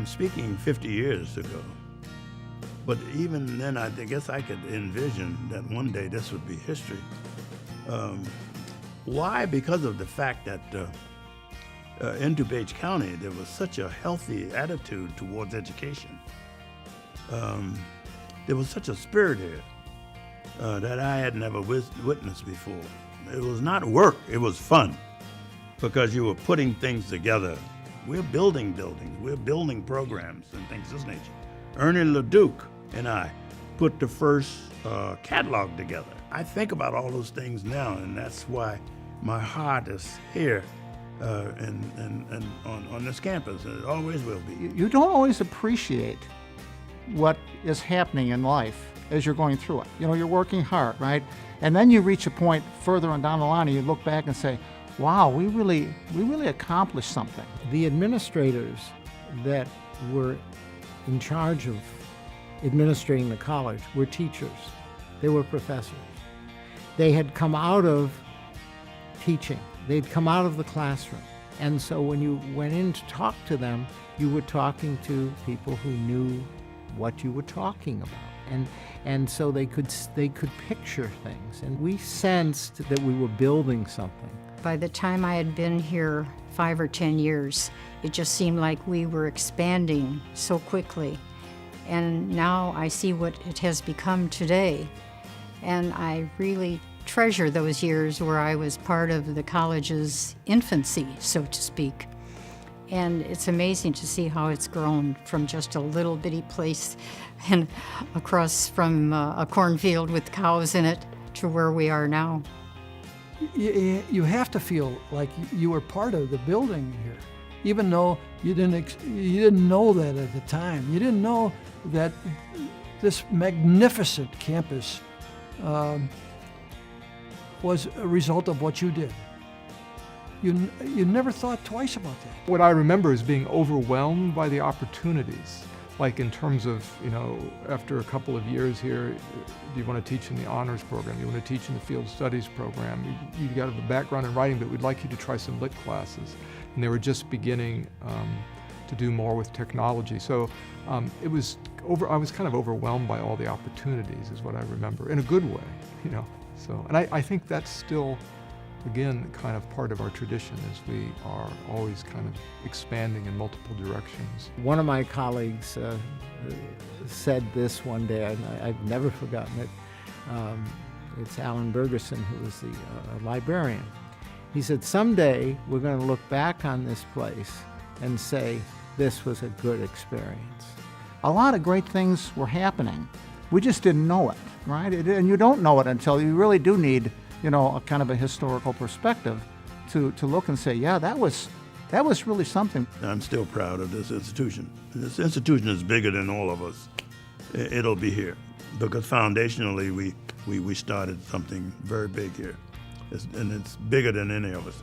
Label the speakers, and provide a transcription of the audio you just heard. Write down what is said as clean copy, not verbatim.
Speaker 1: speaking 50 years ago. But even then, I guess I could envision that one day this would be history. Why? Because of the fact that in DuPage County, there was such a healthy attitude towards education. There was such a spirit here that I had never witnessed before. It was not work, it was fun, because you were putting things together. We're building buildings, we're building programs and things of this nature. Ernie LeDuc and I put the first catalog together. I think about all those things now, and that's why my heart is here and on this campus, and it always will be.
Speaker 2: You don't always appreciate what is happening in life as you're going through it. You know, you're working hard, right? And then you reach a point further on down the line and you look back and say, wow, we really accomplished something.
Speaker 3: The administrators that were in charge of administrating the college were teachers. They were professors. They had come out of teaching. They'd come out of the classroom. And so when you went in to talk to them, you were talking to people who knew what you were talking about. And so they could picture things. And we sensed that we were building something.
Speaker 4: By the time I had been here 5 or 10 years, it just seemed like we were expanding so quickly. And now I see what it has become today. And I really treasure those years where I was part of the college's infancy, so to speak. And it's amazing to see how it's grown from just a little bitty place and across from a cornfield with cows in it to where we are now.
Speaker 5: You have to feel like you were part of the building here, even though you didn't know that at the time. You didn't know that this magnificent campus was a result of what you did. You never thought twice about that.
Speaker 6: What I remember is being overwhelmed by the opportunities. Like in terms of, you know, after a couple of years here, do you want to teach in the honors program? You want to teach in the field studies program? You got a background in writing, but we'd like you to try some lit classes. And they were just beginning to do more with technology. So I was kind of overwhelmed by all the opportunities is what I remember, in a good way, you know. So, and I think that's still, again, kind of part of our tradition, is we are always kind of expanding in multiple directions.
Speaker 3: One of my colleagues said this one day, and I've never forgotten it. It's Alan Bergerson, who was the librarian. He said, someday we're going to look back on this place and say, this was a good experience.
Speaker 2: A lot of great things were happening. We just didn't know it, right? And you don't know it until you really do need, you know, a kind of a historical perspective to look and say, yeah, that was really something.
Speaker 1: I'm still proud of this institution. This institution is bigger than all of us. It'll be here because foundationally we started something very big here, and it's bigger than any of us.